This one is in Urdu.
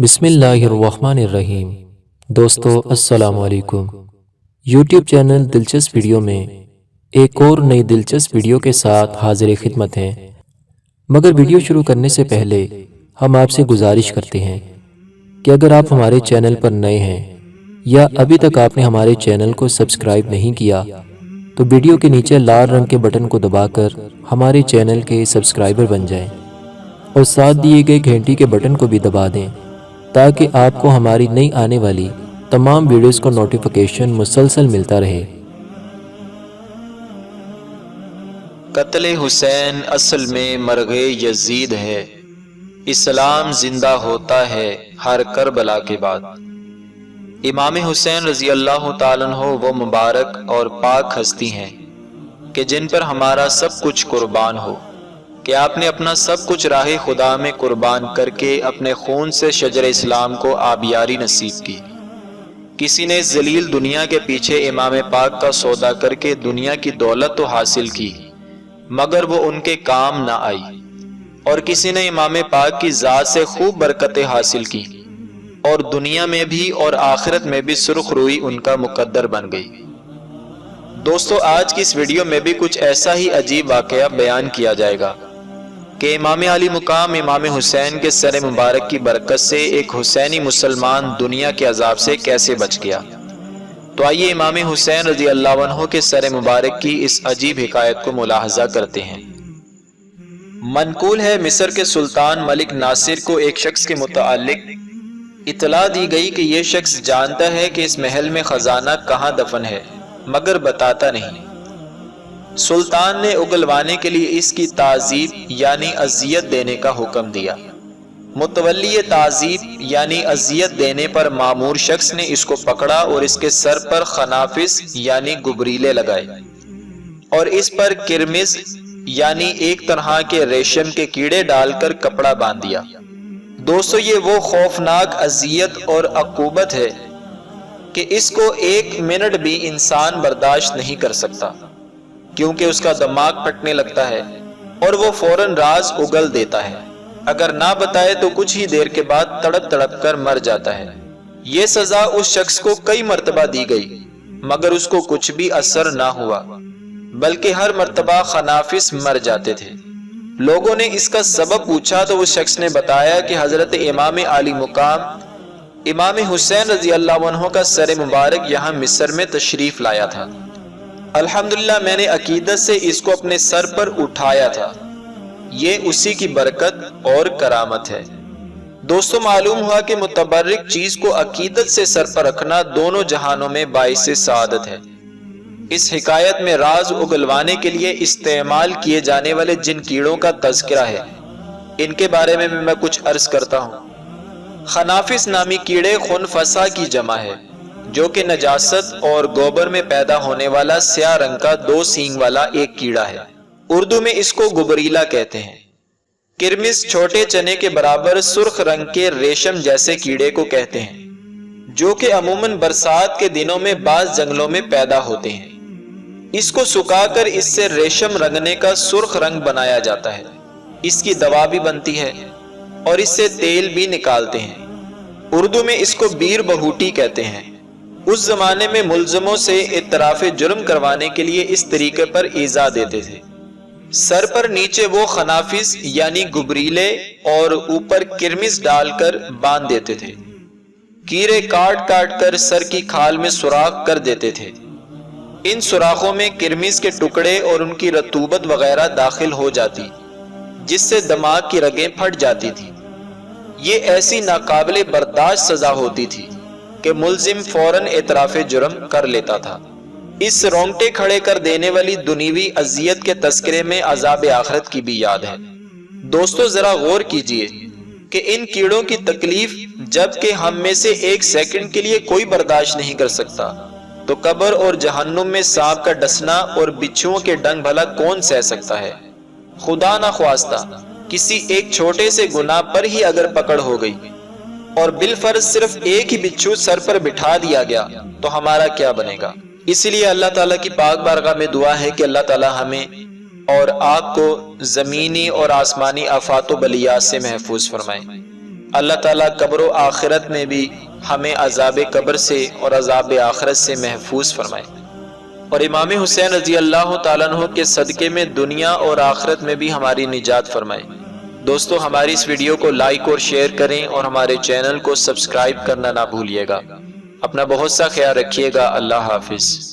بسم اللہ الرحمن الرحیم۔ دوستو السلام علیکم۔ یوٹیوب چینل دلچسپ ویڈیو میں ایک اور نئی دلچسپ ویڈیو کے ساتھ حاضر خدمت ہیں، مگر ویڈیو شروع کرنے سے پہلے ہم آپ سے گزارش کرتے ہیں کہ اگر آپ ہمارے چینل پر نئے ہیں یا ابھی تک آپ نے ہمارے چینل کو سبسکرائب نہیں کیا تو ویڈیو کے نیچے لال رنگ کے بٹن کو دبا کر ہمارے چینل کے سبسکرائبر بن جائیں اور ساتھ دیے گئے گھنٹی کے بٹن کو بھی دبا دیں تاکہ آپ کو ہماری نئی آنے والی تمام ویڈیوز کو نوٹیفیکیشن مسلسل ملتا رہے۔ قتل حسین اصل میں مرغ یزید ہے، اسلام زندہ ہوتا ہے ہر کربلا کے بعد۔ امام حسین رضی اللہ تعالیٰ عنہ وہ مبارک اور پاک ہستی ہیں کہ جن پر ہمارا سب کچھ قربان ہو، کہ آپ نے اپنا سب کچھ راہ خدا میں قربان کر کے اپنے خون سے شجر اسلام کو آبیاری نصیب کی۔ کسی نے اس ذلیل دنیا کے پیچھے امام پاک کا سودا کر کے دنیا کی دولت تو حاصل کی مگر وہ ان کے کام نہ آئی، اور کسی نے امام پاک کی ذات سے خوب برکتیں حاصل کی اور دنیا میں بھی اور آخرت میں بھی سرخ روئی ان کا مقدر بن گئی۔ دوستو، آج کی اس ویڈیو میں بھی کچھ ایسا ہی عجیب واقعہ بیان کیا جائے گا کہ امام علی مقام امام حسین کے سر مبارک کی برکت سے ایک حسینی مسلمان دنیا کے عذاب سے کیسے بچ گیا۔ تو آئیے امام حسین رضی اللہ عنہ کے سر مبارک کی اس عجیب حکایت کو ملاحظہ کرتے ہیں۔ منقول ہے مصر کے سلطان ملک ناصر کو ایک شخص کے متعلق اطلاع دی گئی کہ یہ شخص جانتا ہے کہ اس محل میں خزانہ کہاں دفن ہے مگر بتاتا نہیں۔ سلطان نے اگلوانے کے لیے اس کی تعذیب یعنی اذیت دینے کا حکم دیا۔ متولی تعذیب یعنی اذیت دینے پر مامور شخص نے اس کو پکڑا اور اس کے سر پر خنافس یعنی گبریلے لگائے اور اس پر کرمز یعنی ایک طرح کے ریشم کے کیڑے ڈال کر کپڑا باندھ دیا۔ دوستو، یہ وہ خوفناک اذیت اور عقوبت ہے کہ اس کو ایک منٹ بھی انسان برداشت نہیں کر سکتا، کیونکہ اس کا دماغ پھٹنے لگتا ہے اور وہ فوراً راز اگل دیتا ہے۔ اگر نہ بتائے تو کچھ ہی دیر کے بعد تڑپ تڑپ کر مر جاتا ہے۔ یہ سزا اس شخص کو کئی مرتبہ دی گئی مگر اس کو کچھ بھی اثر نہ ہوا، بلکہ ہر مرتبہ خنافس مر جاتے تھے۔ لوگوں نے اس کا سبب پوچھا تو اس شخص نے بتایا کہ حضرت امام علی مقام امام حسین رضی اللہ عنہ کا سر مبارک یہاں مصر میں تشریف لایا تھا۔ الحمدللہ میں نے عقیدت سے اس کو اپنے سر پر اٹھایا تھا، یہ اسی کی برکت اور کرامت ہے۔ دوستو، معلوم ہوا کہ متبرک چیز کو عقیدت سے سر پر رکھنا دونوں جہانوں میں باعث سعادت ہے۔ اس حکایت میں راز اگلوانے کے لیے استعمال کیے جانے والے جن کیڑوں کا تذکرہ ہے ان کے بارے میں کچھ عرض کرتا ہوں۔ خنافس نامی کیڑے خنفسا کی جمع ہے جو کہ نجاست اور گوبر میں پیدا ہونے والا سیاہ رنگ کا دو سینگ والا ایک کیڑا ہے۔ اردو میں اس کو گبریلا کہتے ہیں۔ کرمز چھوٹے چنے کے برابر سرخ رنگ کے ریشم جیسے کیڑے کو کہتے ہیں جو کہ عموماً برسات کے دنوں میں بعض جنگلوں میں پیدا ہوتے ہیں۔ اس کو سکھا کر اس سے ریشم رنگنے کا سرخ رنگ بنایا جاتا ہے۔ اس کی دوا بھی بنتی ہے اور اس سے تیل بھی نکالتے ہیں۔ اردو میں اس کو بیر بہوٹی کہتے ہیں۔ اس زمانے میں ملزموں سے اعتراف جرم کروانے کے لیے اس طریقے پر ایذا دیتے تھے۔ سر پر نیچے وہ خنافس یعنی گبریلے اور اوپر کرمز ڈال کر باندھ دیتے تھے۔ کیڑے کاٹ کاٹ کر سر کی کھال میں سوراخ کر دیتے تھے۔ ان سوراخوں میں کرمز کے ٹکڑے اور ان کی رطوبت وغیرہ داخل ہو جاتی جس سے دماغ کی رگیں پھٹ جاتی تھی۔ یہ ایسی ناقابل برداشت سزا ہوتی تھی کہ ملزم فوراً اعتراف جرم کر لیتا تھا۔ اس رونگٹے کھڑے کر دینے والی دنیوی اذیت کے تذکرے میں عذاب آخرت کی بھی یاد ہے۔ دوستو، ذرا غور کیجئے کہ ان کیڑوں کی تکلیف جب کہ ہم میں سے ایک سیکنڈ کے لیے کوئی برداشت نہیں کر سکتا تو قبر اور جہنم میں سانپ کا ڈسنا اور بچھوؤں کے ڈنگ بھلا کون سہ سکتا ہے؟ خدا نہ خواستہ کسی ایک چھوٹے سے گناہ پر ہی اگر پکڑ ہو گئی اور بالفرض صرف ایک ہی بچھو سر پر بٹھا دیا گیا تو ہمارا کیا بنے گا؟ اس لیے اللہ تعالیٰ کی پاک بارگاہ میں دعا ہے کہ اللہ تعالیٰ ہمیں اور آپ کو زمینی اور آسمانی آفات و بلیات سے محفوظ فرمائے۔ اللہ تعالیٰ قبر و آخرت میں بھی ہمیں عذاب قبر سے اور عذاب آخرت سے محفوظ فرمائے، اور امام حسین رضی اللہ تعالیٰ عنہ کے صدقے میں دنیا اور آخرت میں بھی ہماری نجات فرمائے۔ دوستو ہماری اس ویڈیو کو لائک اور شیئر کریں اور ہمارے چینل کو سبسکرائب کرنا نہ بھولیے گا۔ اپنا بہت سا خیال رکھیے گا۔ اللہ حافظ۔